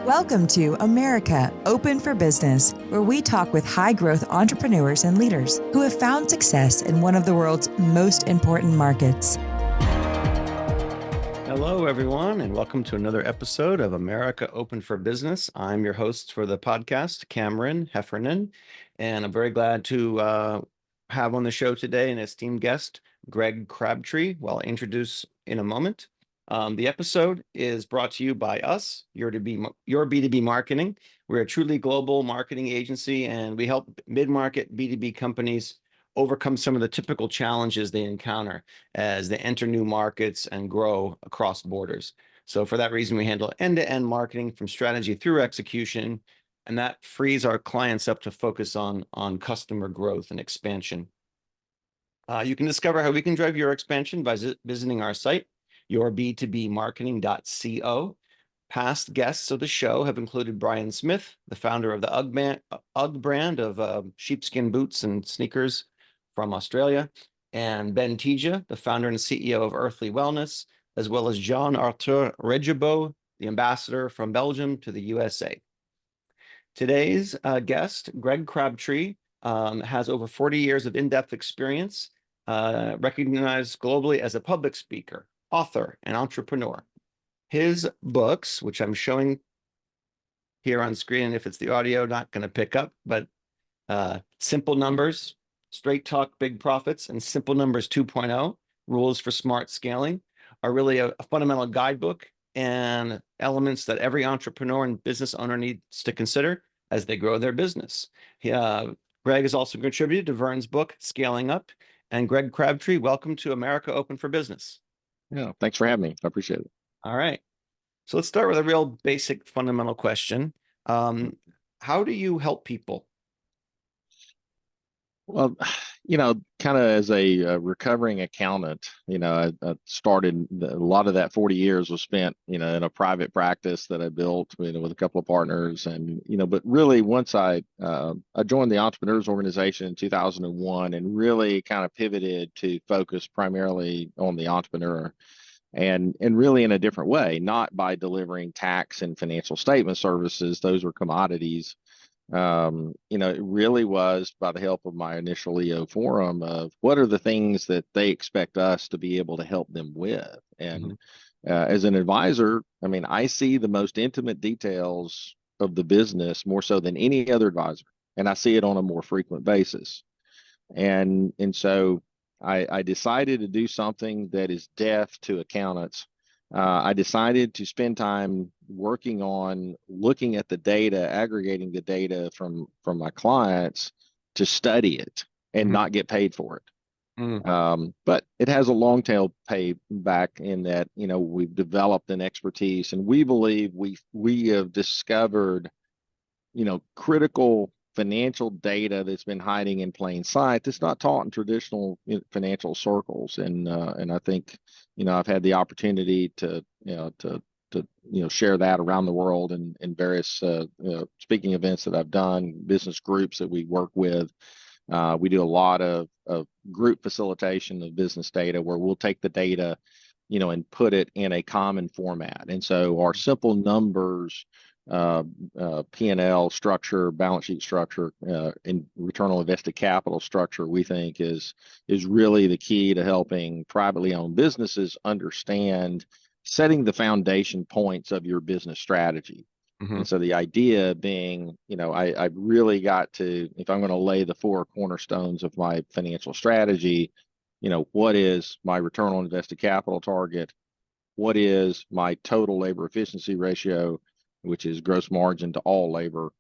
Welcome to America Open for Business, where we talk with high-growth entrepreneurs and leaders who have found success in one of the world's most important markets. Hello, everyone, and welcome to another episode of America Open for Business. I'm your host for the podcast, Cameron Heffernan, and I'm very glad to have on the show today an esteemed guest, Greg Crabtree, who I'll introduce in a moment. The episode is brought to you by us, your B2B Marketing. We're a truly global marketing agency, and we help mid-market B2B companies overcome some of the typical challenges they encounter as they enter new markets and grow across borders. So for that reason, we handle end-to-end marketing from strategy through execution, and that frees our clients up to focus on customer growth and expansion. You can discover how we can drive your expansion by visiting our site, yourb2bmarketing.co. Past guests of the show have included Brian Smith, the founder of the UGG brand of sheepskin boots and sneakers from Australia, and Ben Tija, the founder and CEO of Earthly Wellness, as well as Jean-Arthur Regibeau, the ambassador from Belgium to the USA. Today's guest, Greg Crabtree, has over 40 years of in-depth experience, recognized globally as a public speaker, author, and entrepreneur. His books, which I'm showing here on screen, if it's the audio, not going to pick up, but Simple Numbers, Straight Talk, Big Profits, and Simple Numbers 2.0, Rules for Smart Scaling, are really a fundamental guidebook and elements that every entrepreneur and business owner needs to consider as they grow their business. Greg has also contributed to Vern's book, Scaling Up. And Greg Crabtree, welcome to America Open for Business. Yeah, thanks for having me. I appreciate it. All right. So let's start with a real basic fundamental question. How do you help people? Well, kind of as a recovering accountant, I started a lot of that 40 years was spent, in a private practice that I built, with a couple of partners. And, but really once I joined the Entrepreneurs Organization in 2001 and really kind of pivoted to focus primarily on the entrepreneur. And really in a different way, not by delivering tax and financial statement services. Those were commodities. It really was by the help of my initial EO forum of what are the things that they expect us to be able to help them with. And as an advisor, I see the most intimate details of the business more so than any other advisor, and I see it on a more frequent basis. And so I decided to do something that is deaf to accountants. I decided to spend time working on looking at the data, aggregating the data from my clients to study it and not get paid for it. But it has a long tail payback in that, we've developed an expertise, and we believe we have discovered, critical financial data that's been hiding in plain sight that's not taught in traditional financial circles. And I think, I've had the opportunity to share that around the world in various speaking events that I've done, business groups that we work with. We do a lot of group facilitation of business data where we'll take the data, and put it in a common format. And so our simple numbers, P&L structure, balance sheet structure, and return on invested capital structure, we think is really the key to helping privately owned businesses understand setting the foundation points of your business strategy. And so the idea being, I really got to, if I'm going to lay the four cornerstones of my financial strategy, what is my return on invested capital target? What is my total labor efficiency ratio, which is gross margin to all labor?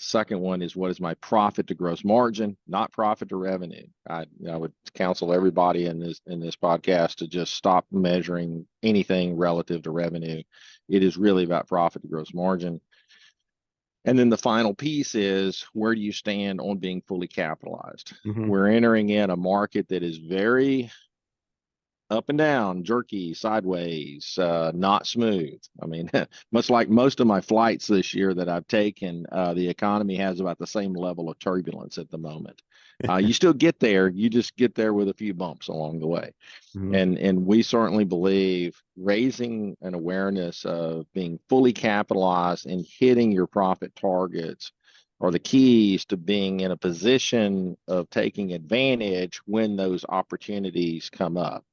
Second one is what is my profit to gross margin, not profit to revenue. I would counsel everybody in this podcast to just stop measuring anything relative to revenue. It is really about profit to gross margin. And then the final piece is where do you stand on being fully capitalized? We're entering in a market that is very up and down, jerky, sideways, not smooth. Much like most of my flights this year that I've taken, the economy has about the same level of turbulence at the moment. You still get there. You just get there with a few bumps along the way. And we certainly believe raising an awareness of being fully capitalized and hitting your profit targets are the keys to being in a position of taking advantage when those opportunities come up.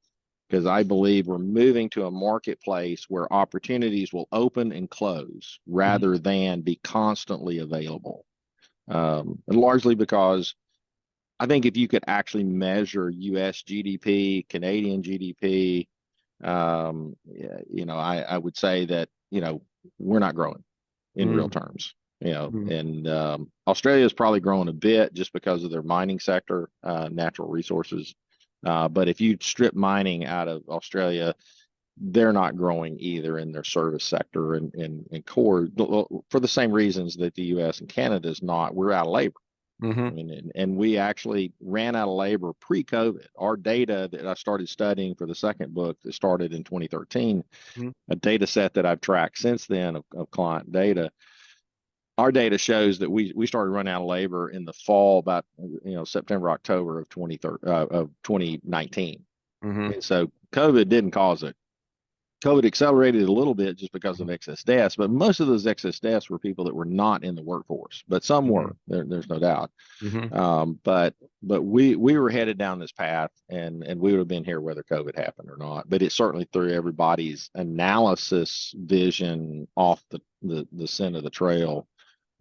Because I believe we're moving to a marketplace where opportunities will open and close rather than be constantly available. And largely because I think if you could actually measure US GDP, Canadian GDP, I would say that, we're not growing in real terms, and Australia is probably growing a bit just because of their mining sector, natural resources. But if you strip mining out of Australia, they're not growing either in their service sector and core for the same reasons that the US and Canada is not. We're out of labor. I mean, and we actually ran out of labor pre-COVID. Our data that I started studying for the second book that started in 2013, a data set that I've tracked since then of client data, our data shows that we started running out of labor in the fall, about September, October of 2019. And so COVID didn't cause it. COVID accelerated it a little bit just because of excess deaths, but most of those excess deaths were people that were not in the workforce, but some were. There's no doubt. But we were headed down this path, and we would have been here whether COVID happened or not. But it certainly threw everybody's analysis vision off the center of the trail.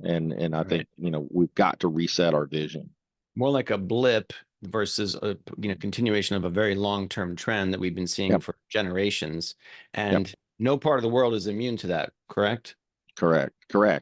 And I think, we've got to reset our vision. More like a blip versus a continuation of a very long-term trend that we've been seeing for generations. And no part of the world is immune to that, correct? Correct.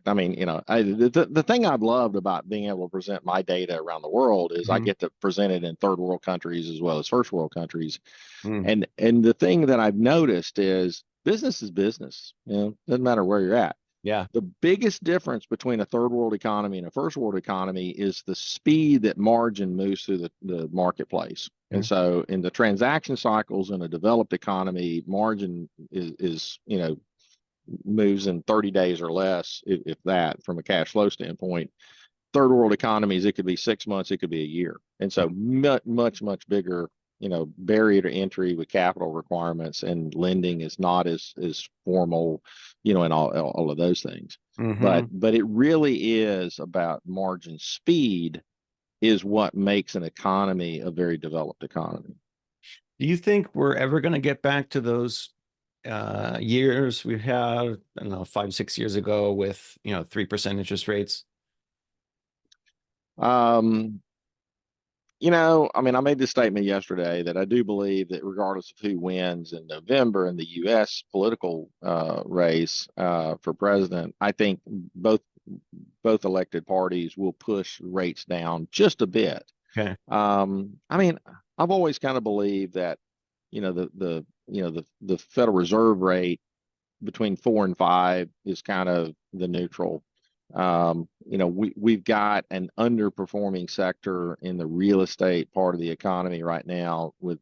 I mean, the thing I've loved about being able to present my data around the world is I get to present it in third world countries as well as first world countries. And the thing that I've noticed is business is business. Doesn't matter where you're at. Yeah. The biggest difference between a third world economy and a first world economy is the speed that margin moves through the marketplace. And so in the transaction cycles in a developed economy, margin is moves in 30 days or less, if that, from a cash flow standpoint. Third world economies, it could be 6 months, it could be a year. And so much bigger, barrier to entry with capital requirements, and lending is not as formal, and all of those things. But it really is about margin speed is what makes an economy a very developed economy. Do you think we're ever going to get back to those years we had, I don't know, 5-6 years ago with 3% interest rates? I mean, I made this statement yesterday that I do believe that regardless of who wins in November in the U.S. political race for president, I think both elected parties will push rates down just a bit. Okay. I mean, I've always kind of believed that the Federal Reserve rate between 4 and 5 is kind of the neutral. We've got an underperforming sector in the real estate part of the economy right now with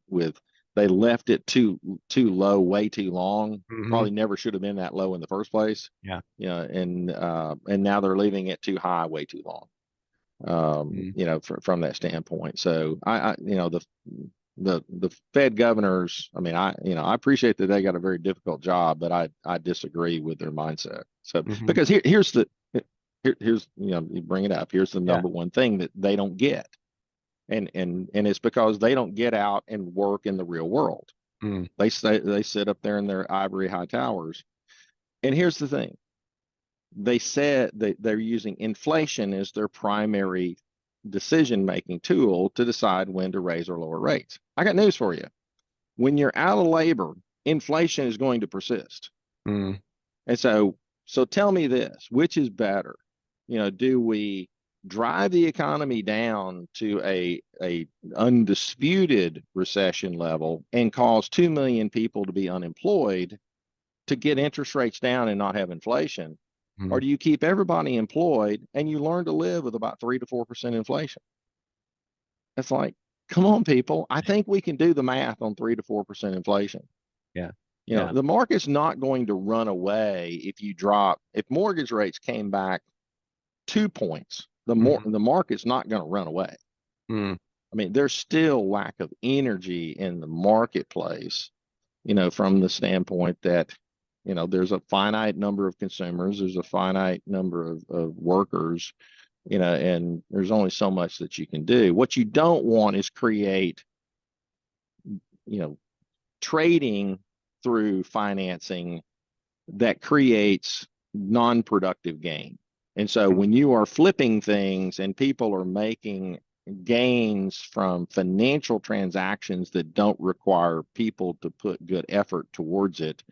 they left it too low, way too long. Probably never should have been that low in the first place. And now they're leaving it too high, way too long. From that standpoint. So the Fed governors, I mean, I appreciate that they got a very difficult job, but I disagree with their mindset. So because here's you bring it up. Here's the number one thing that they don't get. And it's because they don't get out and work in the real world. They sit up there in their ivory high towers. And here's the thing. They said that they're using inflation as their primary decision-making tool to decide when to raise or lower rates. I got news for you. When you're out of labor, inflation is going to persist. And so tell me this, which is better? Do we drive the economy down to a undisputed recession level and cause 2 million people to be unemployed to get interest rates down and not have inflation? Or do you keep everybody employed and you learn to live with about 3 to 4% inflation? It's like, come on, people. I think we can do the math on 3 to 4% inflation. The market's not going to run away if mortgage rates came back 2 points, the market's not going to run away. Mm. I mean, there's still lack of energy in the marketplace, from the standpoint that, there's a finite number of consumers, there's a finite number of workers, and there's only so much that you can do. What you don't want is create, trading through financing that creates non-productive gain. And so when you are flipping things and people are making gains from financial transactions that don't require people to put good effort towards it,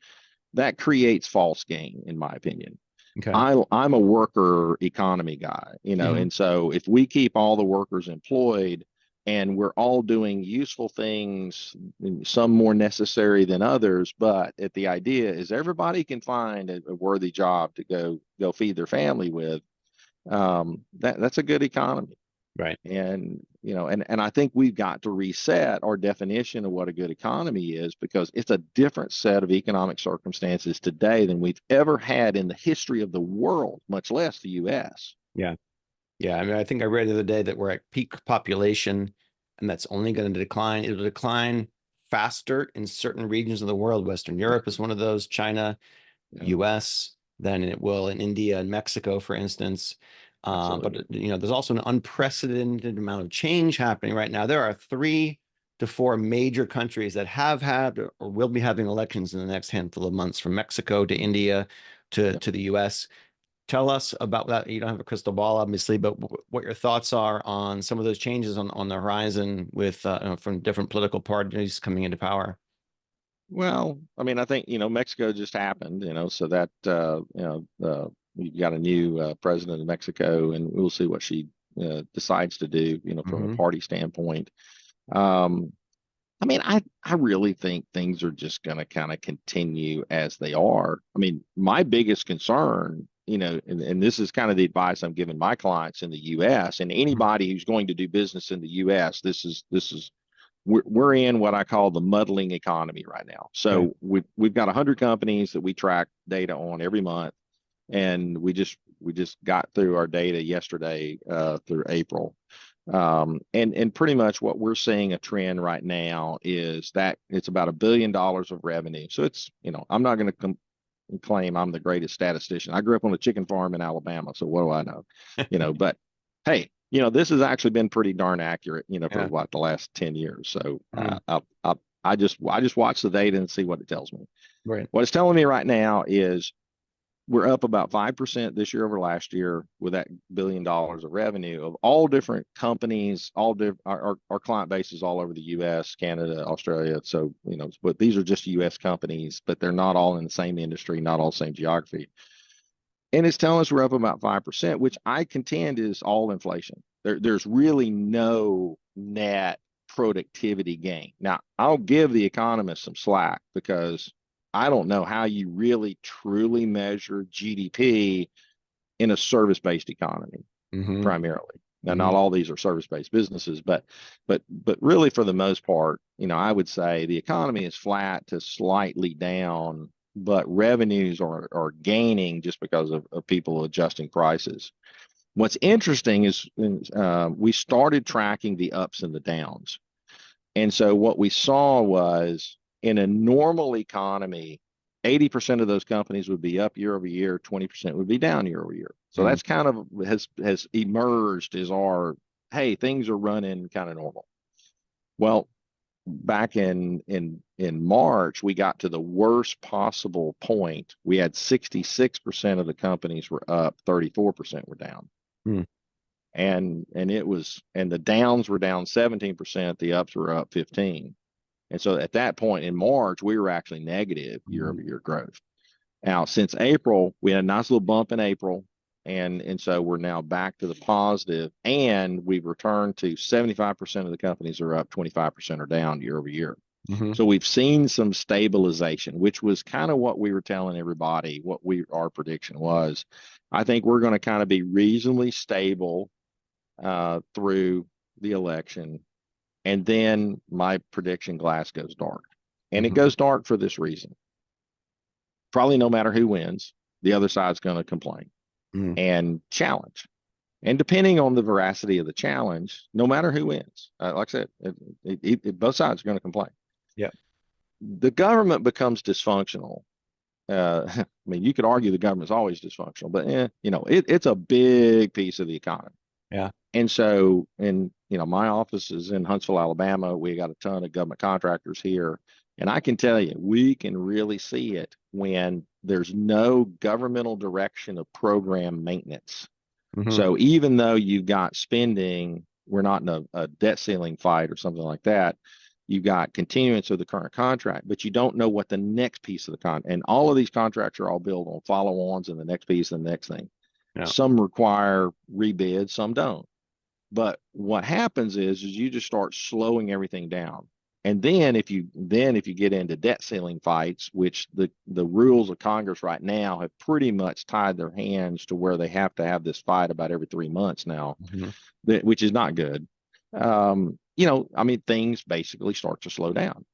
that creates false gain, in my opinion. Okay. I'm a worker economy guy, and so if we keep all the workers employed and we're all doing useful things, some more necessary than others, but the idea is everybody can find a worthy job to go feed their family with, that's a good economy. Right. And, and I think we've got to reset our definition of what a good economy is, because it's a different set of economic circumstances today than we've ever had in the history of the world, much less the U.S. Yeah. Yeah. I mean, I think I read the other day that we're at peak population and that's only going to decline. It'll decline faster in certain regions of the world. Western Europe is one of those, China, US, than it will in India and Mexico, for instance. But there's also an unprecedented amount of change happening right now. There are 3 to 4 major countries that have had or will be having elections in the next handful of months, from Mexico to India to the US. Tell us about that. You don't have a crystal ball, obviously, but what your thoughts are on some of those changes on the horizon with from different political parties coming into power. Well, I mean, I think, Mexico just happened, so that, we've got a new president of Mexico, and we'll see what she decides to do, from a party standpoint. I mean, I really think things are just going to kind of continue as they are. I mean, my biggest concern, and this is kind of the advice I'm giving my clients in the U.S. and anybody who's going to do business in the U.S. We're in what I call the muddling economy right now. So we've got 100 companies that we track data on every month, and we just got through our data yesterday through April. And pretty much what we're seeing a trend right now is that it's about $1 billion of revenue. So it's, I'm not going to claim I'm the greatest statistician. I grew up on a chicken farm in Alabama, so what do I know? But hey, this has actually been pretty darn accurate, for what, the last 10 years. So I just watch the data and see what it tells me. Right. What it's telling me right now is we're up about 5% this year over last year with that $1 billion of revenue of all different companies, our client base is all over the U.S., Canada, Australia. So, but these are just U.S. companies, but they're not all in the same industry, not all the same geography. And it's telling us we're up about 5%, which I contend is all inflation. There's really no net productivity gain. Now, I'll give the economists some slack, because I don't know how you really truly measure GDP in a service-based economy, primarily. Now, not all these are service-based businesses, but really for the most part, I would say the economy is flat to slightly down, but revenues are gaining just because of people adjusting prices. What's interesting is we started tracking the ups and the downs. And so what we saw was, in a normal economy, 80% of those companies would be up year over year, 20% would be down year over year. So that's kind of has emerged as our, hey, things are running kind of normal. Well, back in March, we got to the worst possible point. We had 66% of the companies were up, 34% were down. And the downs were down 17%, the ups were up 15%. And so at that point in March, we were actually negative year-over-year growth. Now, since April, we had a nice little bump in April. And so we're now back to the positive, and we've returned to 75% of the companies are up, 25% are down year-over-year. So we've seen some stabilization, which was kind of what we were telling everybody, our prediction was. I think we're going to kind of be reasonably stable through the election. And then my prediction, glass goes dark. And it goes dark for this reason. Probably no matter who wins, the other side's going to complain and challenge. And depending on the veracity of the challenge, no matter who wins, like I said, both sides are going to complain. Yeah. The government becomes dysfunctional. I mean, you could argue the government's always dysfunctional, but it's a big piece of the economy. Yeah. And so, my office is in Huntsville, Alabama. We got a ton of government contractors here. And I can tell you, we can really see it when there's no governmental direction of program maintenance. Mm-hmm. So even though you've got spending, we're not in a debt ceiling fight or something like that. You got continuance of the current contract, but you don't know what the next piece of the contract. And all of these contracts are all built on follow-ons and the next piece and the next thing. Yeah. Some require rebid, some don't. But what happens is you just start slowing everything down. And then if you get into debt ceiling fights, which the rules of Congress right now have pretty much tied their hands to where they have to have this fight about every 3 months now, which is not good. Things basically start to slow down.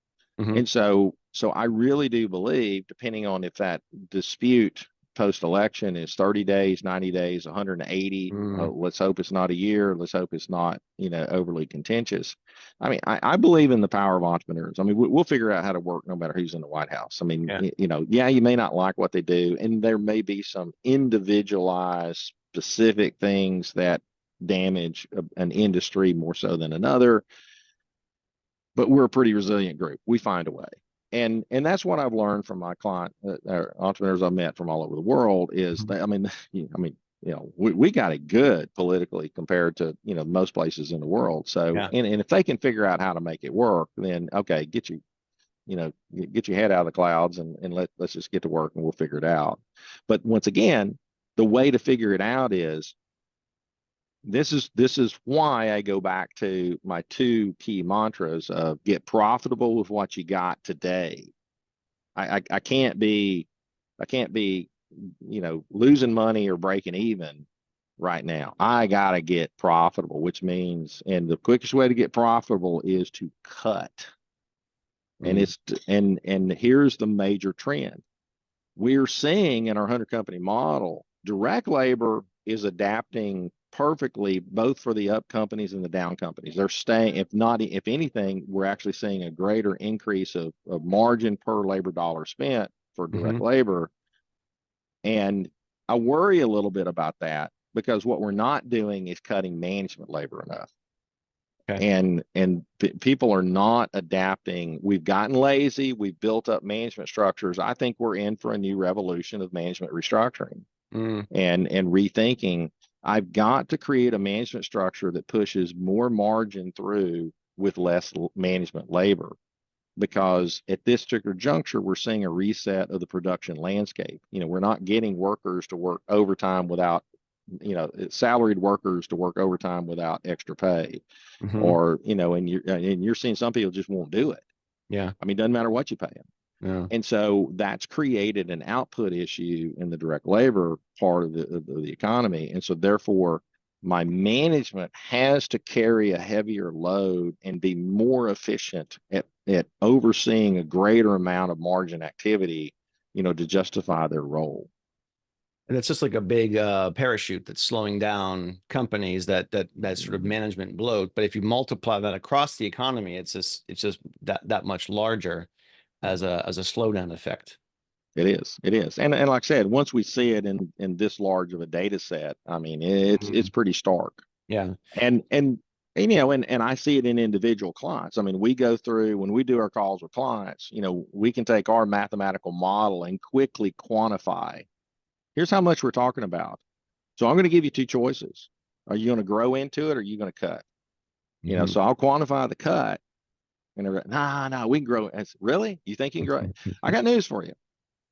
Mm-hmm. And so I really do believe, depending on if that dispute post-election is 30 days, 90 days, 180, let's hope it's not a year. Let's hope it's not, overly contentious. I mean, I believe in the power of entrepreneurs. I mean, we'll figure out how to work no matter who's in the White House. I mean, you may not like what they do, and there may be some individualized specific things that damage an industry more so than another. But we're a pretty resilient group. We find a way. And that's what I've learned from my client entrepreneurs I've met from all over the world is that, we got it good politically compared to, most places in the world. So, and if they can figure out how to make it work, then, okay, get your head out of the clouds and let's just get to work and we'll figure it out. But once again, the way to figure it out is, this is why I go back to my two key mantras of get profitable with what you got today. I can't be, losing money or breaking even right now. I got to get profitable, which means, and the quickest way to get profitable is to cut. And and here's the major trend. We're seeing in our 100 company model, direct labor is adapting perfectly, both for the up companies and the down companies. They're staying, if anything, we're actually seeing a greater increase of margin per labor dollar spent for direct labor. And I worry a little bit about that because what we're not doing is cutting management labor enough. Okay. And people are not adapting. We've gotten lazy. We've built up management structures. I think we're in for a new revolution of management restructuring and rethinking. I've got to create a management structure that pushes more margin through with less management labor, because at this particular juncture, we're seeing a reset of the production landscape. We're not getting workers to work overtime without, salaried workers to work overtime without extra pay, or, and you're seeing some people just won't do it. Yeah. I mean, doesn't matter what you pay them. Yeah. And so that's created an output issue in the direct labor part of the economy. And so therefore, my management has to carry a heavier load and be more efficient at overseeing a greater amount of margin activity, to justify their role. And it's just like a big parachute that's slowing down companies, that sort of management bloat. But if you multiply that across the economy, it's just that much larger as a slowdown effect. It is. And like I said, once we see it in this large of a data set, I mean, it's pretty stark. Yeah. And I see it in individual clients. I mean, we go through, when we do our calls with clients, we can take our mathematical model and quickly quantify, here's how much we're talking about. So I'm going to give you two choices. Are you going to grow into it, or are you going to cut? So I'll quantify the cut. And they're like, no, we can grow. Really? You think you can grow? I got news for you.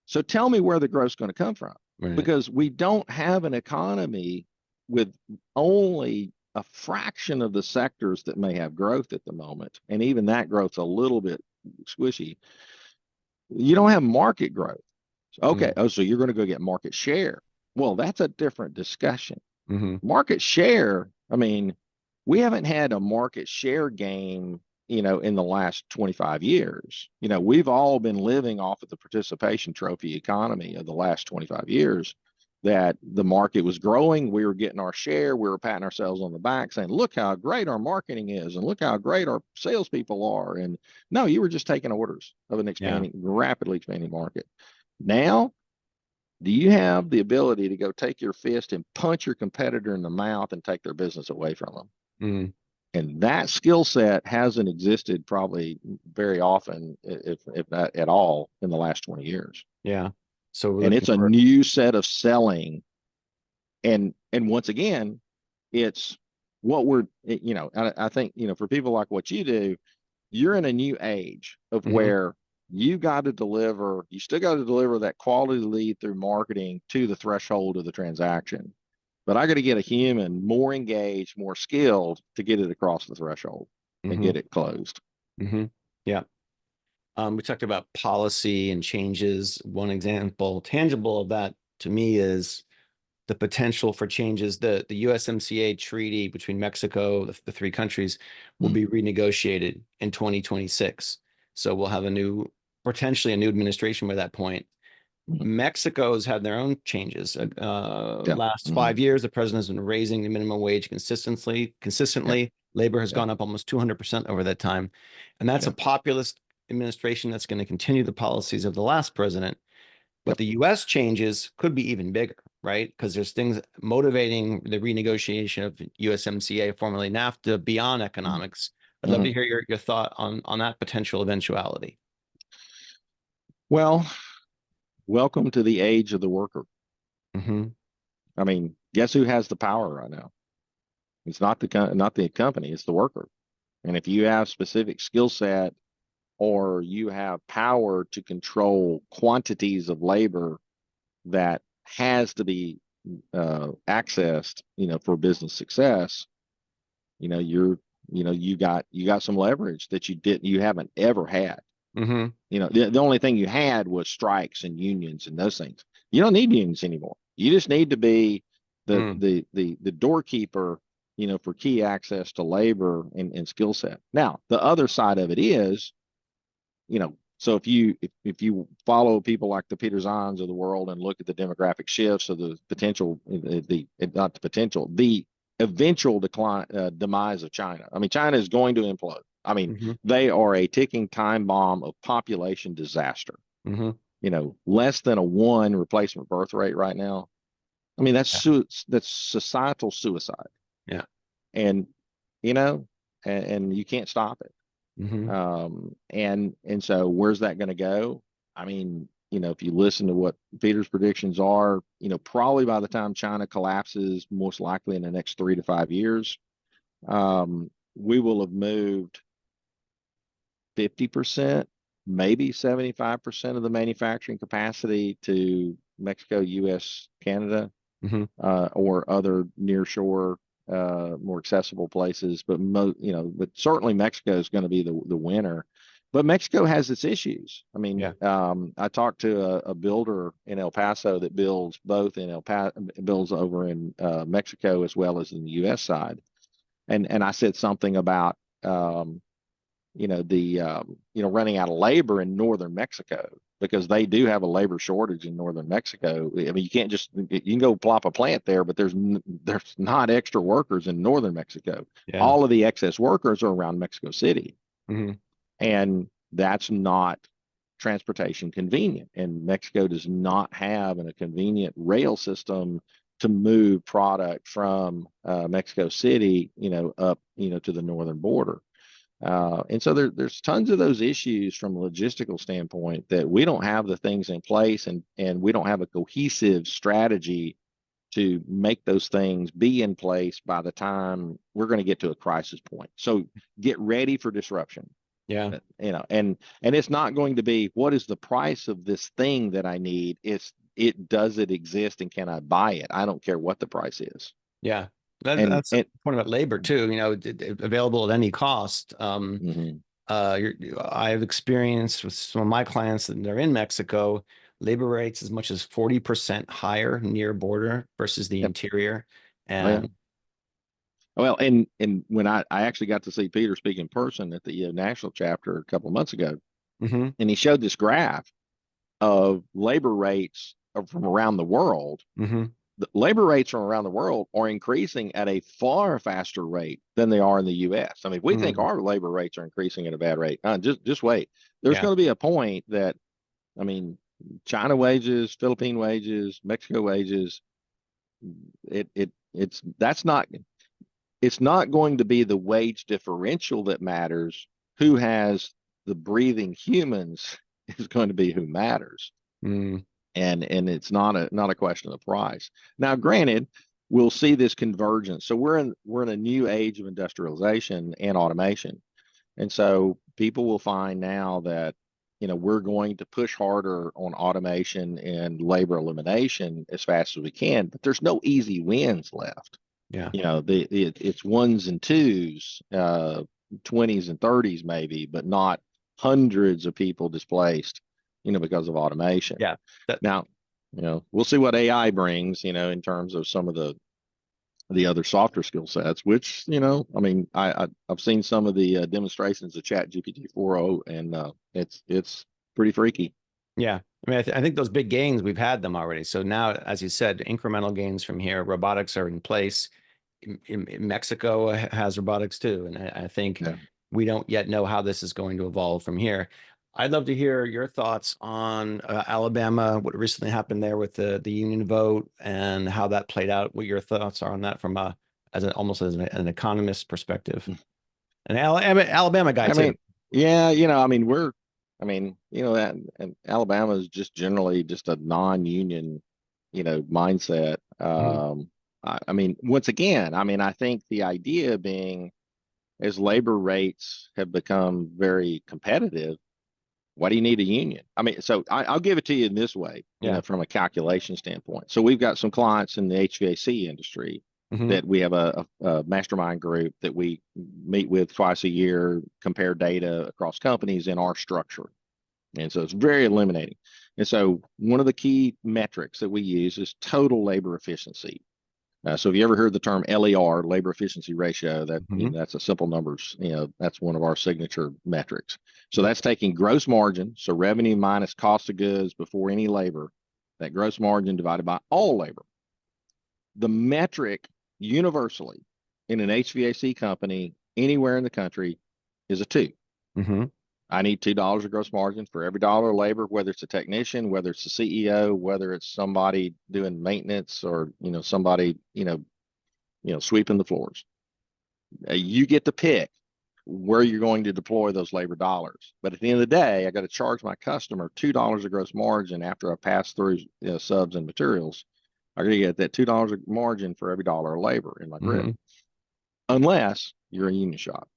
So tell me where the growth's going to come from. Right. Because we don't have an economy with only a fraction of the sectors that may have growth at the moment. And even that growth's a little bit squishy. You don't have market growth. Okay. So you're going to go get market share. Well, that's a different discussion. Market share, I mean, we haven't had a market share game, in the last 25 years. We've all been living off of the participation trophy economy of the last 25 years. that the market was growing. We were getting our share. We were patting ourselves on the back saying, look how great our marketing is and look how great our salespeople are. And no, you were just taking orders of an rapidly expanding market. Now, do you have the ability to go take your fist and punch your competitor in the mouth and take their business away from them? Mm. And that skill set hasn't existed probably very often, if not at all, in the last 20 years. Yeah. So and it's a new set of selling. And once again, it's what we're, I think, for people like what you do, you're in a new age of where you still got to deliver that quality lead through marketing to the threshold of the transaction. But I got to get a human more engaged, more skilled to get it across the threshold and get it closed. Yeah. We talked about policy and changes. One example, tangible of that to me is the potential for changes. The USMCA treaty between Mexico, the three countries, will be renegotiated in 2026. So we'll have potentially a new administration by that point. Mexico's had their own changes. Last 5 years, the president has been raising the minimum wage consistently. Labor has gone up almost 200% over that time. And that's a populist administration that's going to continue the policies of the last president. But the U.S. changes could be even bigger, right? Because there's things motivating the renegotiation of USMCA, formerly NAFTA, beyond economics. I'd love to hear your thought on that potential eventuality. Well, welcome to the age of the worker. I mean, guess who has the power right now? It's not the company, it's the worker. And if you have specific skill set or you have power to control quantities of labor that has to be accessed, for business success, you got some leverage that you haven't ever had. The only thing you had was strikes and unions and those things. You don't need unions anymore. You just need to be the doorkeeper, for key access to labor and skill set. Now, the other side of it is, so if you follow people like the Peter Zahns of the world and look at the demographic shifts of the potential, the eventual demise of China. I mean, China is going to implode. I mean, they are a ticking time bomb of population disaster. Less than a 1 replacement birth rate right now. I mean, that's societal suicide. Yeah. And, and you can't stop it. And so where's that going to go? I mean, if you listen to what Peter's predictions are, probably by the time China collapses, most likely in the next 3 to 5 years, we will have moved 50%, maybe 75% of the manufacturing capacity to Mexico, US, Canada, or other nearshore, more accessible places. But but certainly Mexico is going to be the winner. But Mexico has its issues. I mean, I talked to a builder in El Paso that builds both in builds over in Mexico as well as in the U.S. side, and I said something about running out of labor in northern Mexico, because they do have a labor shortage in northern Mexico. I mean, you can go plop a plant there, but there's not extra workers in northern Mexico. All of the excess workers are around Mexico City. And that's not transportation convenient. And Mexico does not have a convenient rail system to move product from Mexico City, up, to the northern border. And so there's tons of those issues from a logistical standpoint that we don't have the things in place, and we don't have a cohesive strategy to make those things be in place by the time we're going to get to a crisis point. So get ready for disruption. Yeah. And it's not going to be, what is the price of this thing that I need? Does it exist and can I buy it? I don't care what the price is. Yeah. That's the point about labor too, available at any cost. I've experienced with some of my clients that they're in Mexico, labor rates as much as 40% higher near border versus the interior. And well, and when I actually got to see Peter speak in person at the national chapter a couple of months ago, and he showed this graph of labor rates from around the world, Mm-hmm. the labor rates from around the world are increasing at a far faster rate than they are in the U.S. I mean, if we think Mm-hmm. our labor rates are increasing at a bad rate, just wait. There's Yeah. going to be a point that, I mean, China wages, Philippine wages, Mexico wages, it's not going to be the wage differential that matters. Who has the breathing humans is going to be who matters. Mm. And it's not a question of price. Now, granted, we'll see this convergence. So we're in a new age of industrialization and automation. And so people will find now that, we're going to push harder on automation and labor elimination as fast as we can, but there's no easy wins left. Yeah. It's ones and twos, 20s and 30s maybe, but not hundreds of people displaced, because of automation. Yeah. Now, we'll see what AI brings, in terms of some of the other softer skill sets, which, I mean, I've seen some of the demonstrations of Chat GPT 4.0, and it's pretty freaky. Yeah. I mean, I think those big gains, we've had them already. So now, as you said, incremental gains from here, robotics are in place. In Mexico has robotics too. And I think Yeah. we don't yet know how this is going to evolve from here. I'd love to hear your thoughts on Alabama, what recently happened there with the union vote and how that played out, what your thoughts are on that from almost as an economist perspective. An Alabama guy I too. mean, yeah, I mean, and Alabama is just generally just a non-union, mindset. I mean, once again, I mean, I think the idea being, as labor rates have become very competitive, why do you need a union? I mean, so I'll give it to you in this way, Yeah. from a calculation standpoint. So we've got some clients in the HVAC industry that we have a mastermind group that we meet with twice a year, compare data across companies in our structure. And so it's very eliminating. And so one of the key metrics that we use is total labor efficiency. So if you ever heard the term LER, labor efficiency ratio, that's a simple numbers, that's one of our signature metrics. So that's taking gross margin, so revenue minus cost of goods before any labor, that gross margin divided by all labor. The metric universally in an HVAC company anywhere in the country is a 2. I need $2 of gross margin for every dollar of labor, whether it's a technician, whether it's a CEO, whether it's somebody doing maintenance, or somebody sweeping the floors. You get to pick where you're going to deploy those labor dollars. But at the end of the day, I got to charge my customer $2 of gross margin after I pass through subs and materials. I got to get that $2 of margin for every dollar of labor in my grid, unless you're a union shop.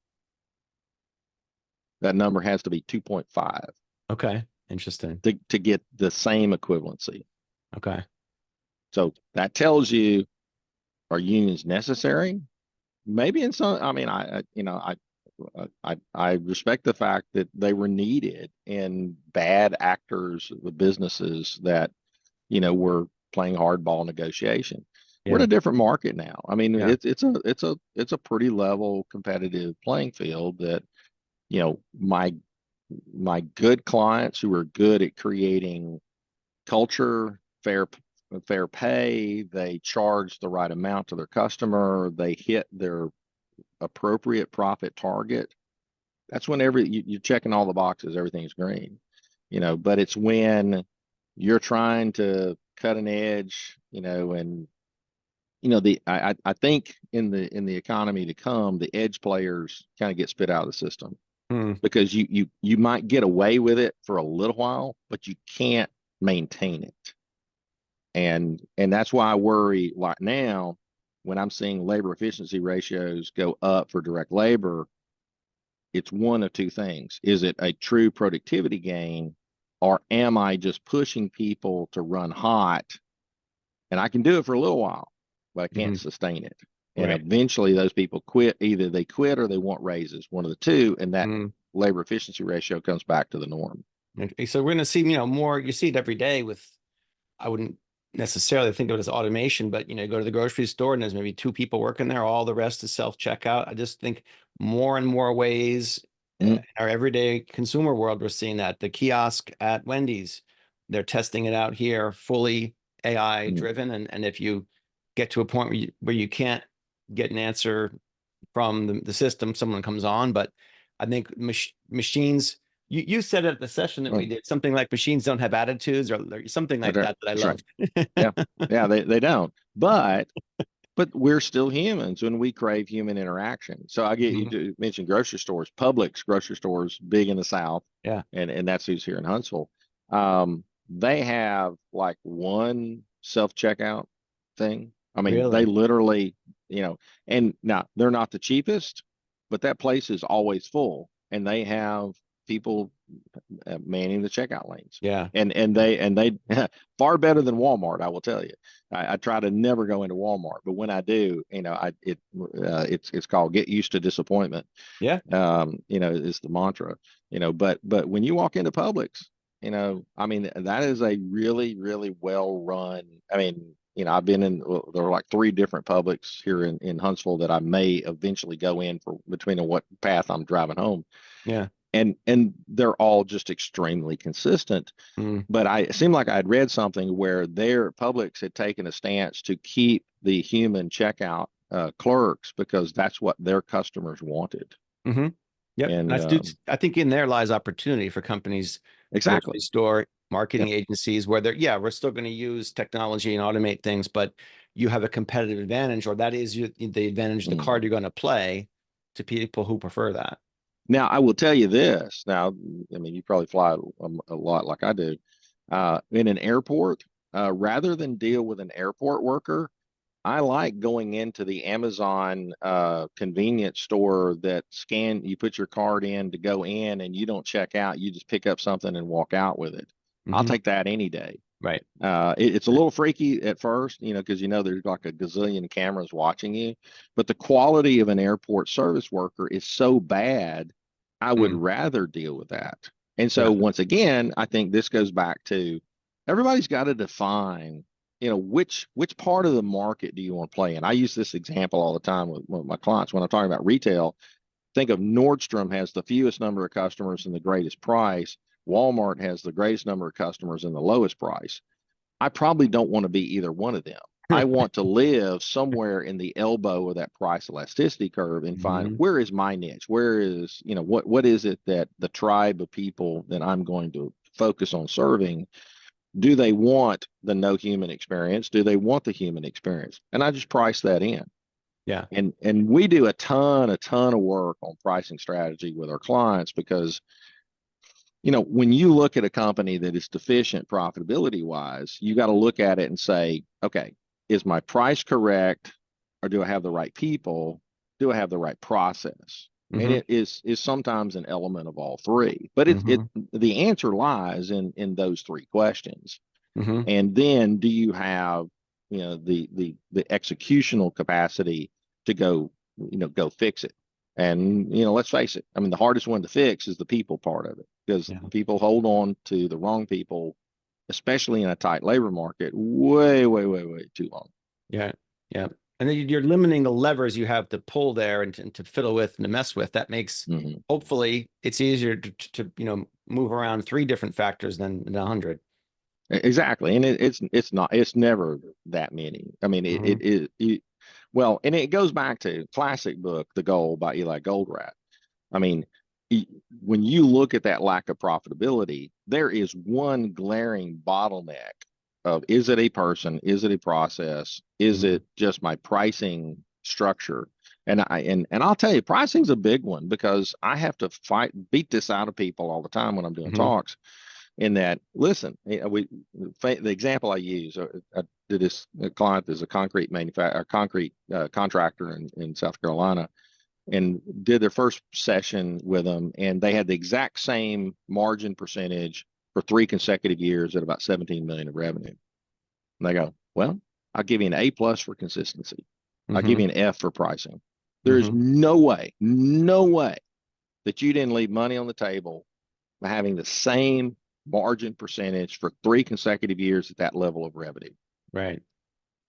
That number has to be 2.5. Okay. Interesting. To get the same equivalency. Okay. So that tells you, are unions necessary? Maybe in some, I mean, I respect the fact that they were needed in bad actors with businesses that, were playing hardball negotiation. Yeah. We're in a different market now. I mean, Yeah. it's a pretty level competitive playing field that, my good clients who are good at creating culture, fair pay, they charge the right amount to their customer, they hit their appropriate profit target. That's when you're checking all the boxes, everything's green, but it's when you're trying to cut an edge, and I think in the economy to come, the edge players kind of get spit out of the system. Because you might get away with it for a little while, but you can't maintain it. And that's why I worry right now when I'm seeing labor efficiency ratios go up for direct labor. It's one of two things. Is it a true productivity gain, or am I just pushing people to run hot? And I can do it for a little while, but I can't sustain it. And eventually those people quit. Either they quit or they want raises, one of the two, and that labor efficiency ratio comes back to the norm. Okay, so we're going to see, more, you see it every day with, I wouldn't necessarily think of it as automation, but, go to the grocery store and there's maybe 2 people working there. All the rest is self-checkout. I just think more and more ways in our everyday consumer world, we're seeing that. The kiosk at Wendy's, they're testing it out here, fully AI Mm. driven. And if you get to a point where you can't get an answer from the system, someone comes on. But I think machines, you said at the session that we did, something like machines don't have attitudes or something like that I That's right. loved. Yeah. Yeah, they don't. But we're still humans when we crave human interaction. So I get Mhm. you mentioned grocery stores, Publix grocery stores, big in the South. Yeah. And that's who's here in Huntsville. They have like one self-checkout thing. I mean, they Really? literally, and now they're not the cheapest, but that place is always full and they have people manning the checkout lanes. Yeah. And they far better than Walmart, I will tell you. I try to never go into Walmart, but when I do, it's called get used to disappointment. Yeah. Is the mantra. But when you walk into Publix, I mean, that is a really, really well run. I mean, I've been in, there are like 3 different Publix here in Huntsville that I may eventually go in for between what path I'm driving home. Yeah. And they're all just extremely consistent. Mm. But it seemed like I'd read something where their Publix had taken a stance to keep the human checkout clerks because that's what their customers wanted. Mm-hmm. Yep. And I think in there lies opportunity for companies, exactly. grocery store, marketing Yep. agencies, where we're still going to use technology and automate things, but you have a competitive advantage, or that is the advantage, the card you're going to play to people who prefer that. Now, I will tell you this. Now, I mean, you probably fly a lot like I do. In an airport, rather than deal with an airport worker, I like going into the Amazon convenience store that you put your card in to go in and you don't check out. You just pick up something and walk out with it. I'll Mm-hmm. take that any day. Right. It's a little freaky at first, because there's like a gazillion cameras watching you, but the quality of an airport service worker is so bad, I would rather deal with that. And so Yeah. once again, I think this goes back to everybody's got to define, which part of the market do you want to play in? I use this example all the time with my clients when I'm talking about retail. Think of Nordstrom has the fewest number of customers and the greatest price. Walmart has the greatest number of customers and the lowest price. I probably don't want to be either one of them. I want to live somewhere in the elbow of that price elasticity curve and find where is my niche? Where is, what is it that the tribe of people that I'm going to focus on serving, do they want the no human experience? Do they want the human experience? And I just price that in. Yeah. And we do a ton of work on pricing strategy with our clients because, when you look at a company that is deficient profitability wise, you got to look at it and say, okay, is my price correct? Or do I have the right people? Do I have the right process? And it is sometimes an element of all 3, but the answer lies in those 3 questions. And then do you have, the executional capacity to go fix it? And, let's face it. I mean, the hardest one to fix is the people part of it because people hold on to the wrong people, especially in a tight labor market, way, way, way, way too long. Yeah. Yeah. And then you're limiting the levers you have to pull there and to fiddle with and to mess with. That makes, hopefully it's easier to move around 3 different factors than 100. Exactly. And it's never that many. I mean, it is. Well, and it goes back to classic book, The Goal by Eli Goldratt. I mean, when you look at that lack of profitability, there is one glaring bottleneck of, is it a person? Is it a process? Is it just my pricing structure? And I'll tell you, pricing's a big one because I have to beat this out of people all the time when I'm doing talks. In that, listen, the example I use, I did this client is a concrete contractor in South Carolina, and did their first session with them, and they had the exact same margin percentage for 3 consecutive years at about 17 million of revenue. And they go, well, I'll give you an A+ for consistency. I'll give you an F for pricing. There's no way that you didn't leave money on the table by having the same margin percentage for 3 consecutive years at that level of revenue. Right.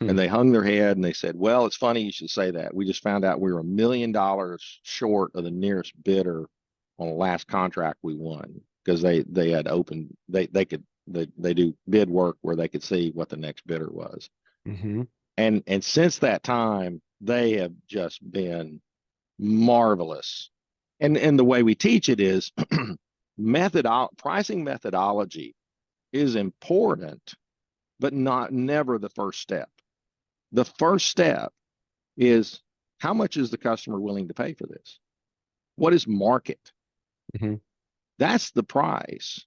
And they hung their head and they said, well, it's funny you should say that. We just found out we were $1 million short of the nearest bidder on the last contract we won because they had opened, they could they do bid work where they could see what the next bidder was. Mm-hmm. And since that time, they have just been marvelous. And the way we teach it is pricing methodology is important, but never the first step. The first step is, how much is the customer willing to pay for this? What is market? Mm-hmm. That's the price.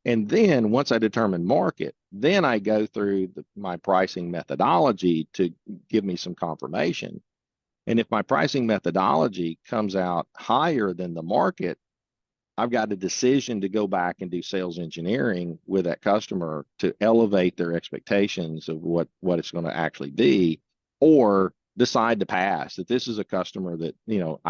And then once I determine market, then I go through my pricing methodology to give me some confirmation. And if my pricing methodology comes out higher than the market, I've got a decision to go back and do sales engineering with that customer to elevate their expectations of what it's going to actually be, or decide to pass, that this is a customer that,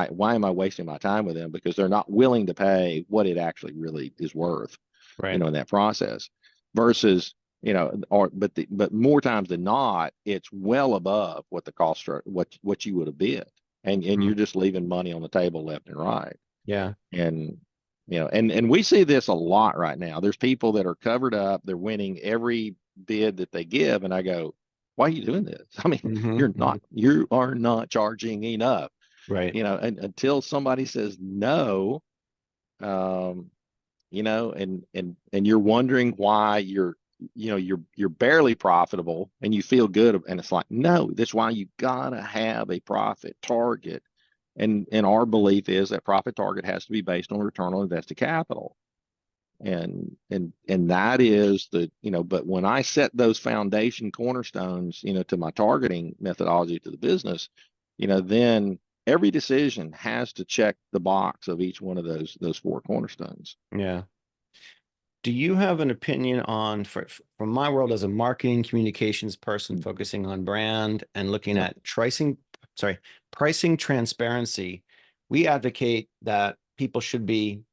why am I wasting my time with them? Because they're not willing to pay what it actually really is worth, Right. in that process, versus, but more times than not, it's well above what the cost structure, what you would have bid. And Mm-hmm. you're just leaving money on the table left and right. Yeah. And and we see this a lot right now. There's people that are covered up, they're winning every bid that they give, and I go, why are you doing this? I mean, Mm-hmm. you are not charging enough. Right. And until somebody says no, and you're wondering why you're barely profitable and you feel good, and it's like, no, that's why you gotta have a profit target. And our belief is that profit target has to be based on return on invested capital. And that is but when I set those foundation cornerstones, to my targeting methodology to the business, then every decision has to check the box of each one of those four cornerstones. Yeah. Do you have an opinion on, from my world as a marketing communications person focusing on brand and looking at pricing transparency? We advocate that people should be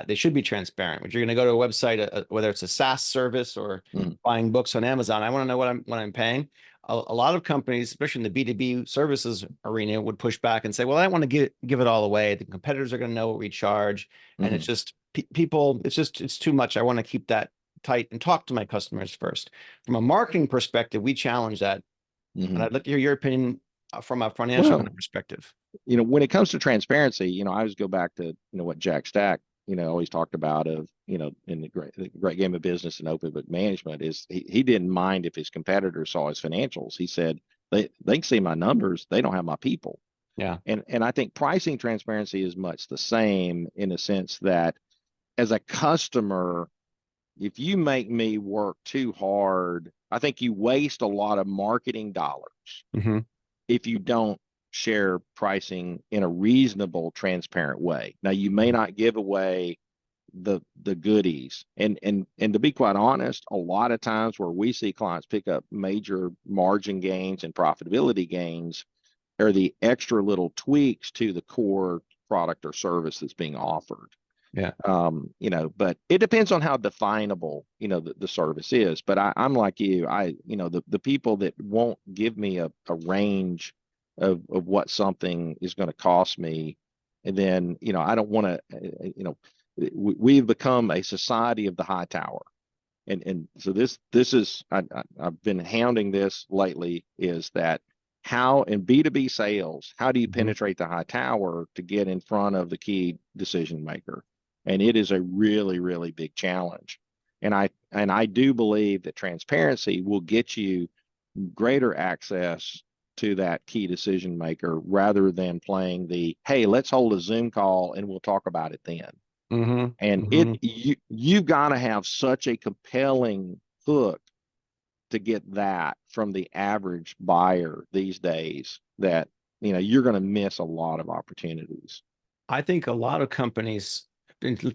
they should be transparent. When you're going to go to a website, whether it's a SaaS service or buying books on Amazon, I want to know what I'm paying. A lot of companies, especially in the B2B services arena, would push back and say, well, I don't want to give it all away. The competitors are going to know what we charge. And it's just people, it's too much. I want to keep that tight and talk to my customers first. From a marketing perspective, we challenge that. And I'd like to hear your opinion from a financial perspective. When it comes to transparency, I always go back to, what Jack Stack, always talked about of, in the great game of business and open book management, is he didn't mind if his competitors saw his financials. He said, they can see my numbers, they don't have my people. Yeah. And I think pricing transparency is much the same, in a sense that, as a customer, if you make me work too hard, I think you waste a lot of marketing dollars if you don't share pricing in a reasonable, transparent way. Now, you may not give away the goodies, and to be quite honest, a lot of times where we see clients pick up major margin gains and profitability gains are the extra little tweaks to the core product or service that's being offered. Yeah. But it depends on how definable, the service is. But I'm like you, the people that won't give me a range of what something is going to cost me, and then, I don't want to, we've become a society of the high tower. And so this is, I've been hounding this lately, is that how in B2B sales, how do you penetrate the high tower to get in front of the key decision maker? And it is a really, really big challenge. And I do believe that transparency will get you greater access to that key decision maker, rather than playing the, hey, let's hold a Zoom call and we'll talk about it then. And you've got to have such a compelling hook to get that from the average buyer these days, that you're going to miss a lot of opportunities. I think a lot of companies,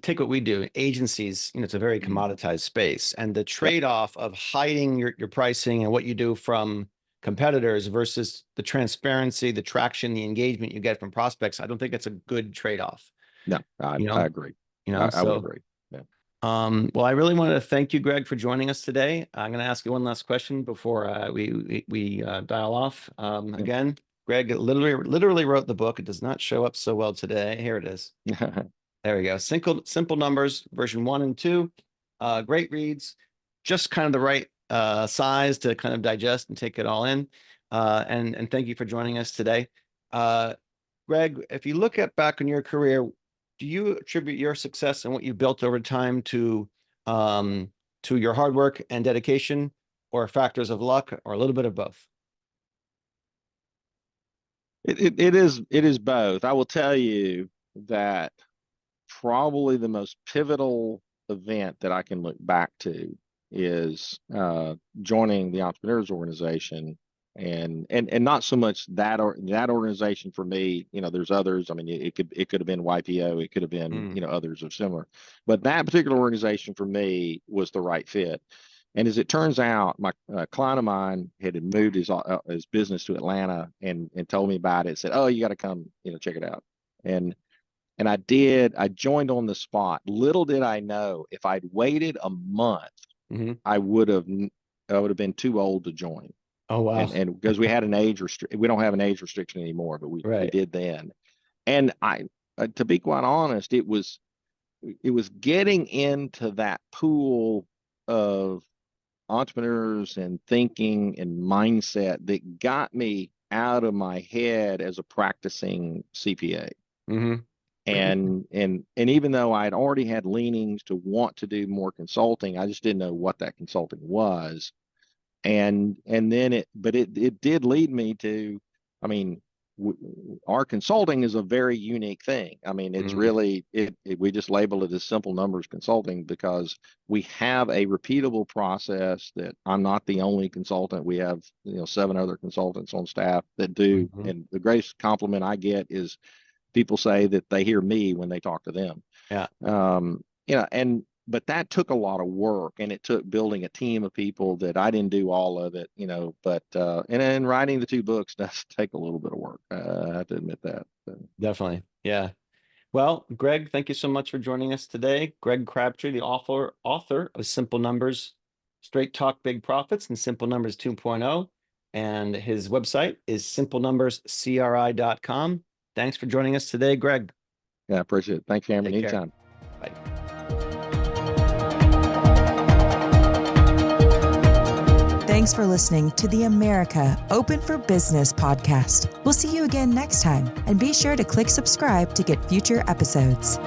take what we do, agencies, it's a very commoditized space, and the trade-off of hiding your pricing and what you do from competitors versus the transparency, the traction, the engagement you get from prospects, I don't think it's a good trade-off. No, I agree. I would agree. Yeah. Well, I really wanted to thank you, Greg, for joining us today. I'm going to ask you one last question before we dial off. Again, Greg literally wrote the book. It does not show up so well today. Here it is. There we go. Simple Numbers, version 1 and 2. Great reads. just kind of the right size to kind of digest and take it all in. And thank you for joining us today. Greg, if you look at back in your career, do you attribute your success and what you built over time to your hard work and dedication, or factors of luck, or a little bit of both? It is both. I will tell you that probably the most pivotal event that I can look back to is joining the Entrepreneurs Organization, and not so much that organization for me. There's others. I mean, it could have been YPO, it could have been others of similar, but that particular organization for me was the right fit. And as it turns out, my client of mine had moved his business to Atlanta and told me about it. Said, "Oh, you got to come, check it out." And I did. I joined on the spot. Little did I know, if I'd waited a month, I would have been too old to join. Oh, wow. And because we had an age restriction, we don't have an age restriction anymore, but we did then. And to be quite honest, it was getting into that pool of entrepreneurs and thinking and mindset that got me out of my head as a practicing CPA. And even though I'd already had leanings to want to do more consulting, I just didn't know what that consulting was. And then it did lead me to, I mean, our consulting is a very unique thing. I mean, it's really, we just label it as Simple Numbers Consulting because we have a repeatable process that I'm not the only consultant. We have 7 other consultants on staff that do. And the greatest compliment I get is people say that they hear me when they talk to them. Yeah. But that took a lot of work, and it took building a team of people that I didn't do all of it, but and then writing the 2 books does take a little bit of work. I have to admit that. Definitely. Yeah. Well, Greg, thank you so much for joining us today. Greg Crabtree, the author of Simple Numbers, Straight Talk, Big Profits, and Simple Numbers 2.0. And his website is simplenumberscri.com. Thanks for joining us today, Greg. Yeah, I appreciate it. Thanks, Cameron. Anytime. Bye. Thanks for listening to the America Open for Business podcast. We'll see you again next time, and be sure to click subscribe to get future episodes.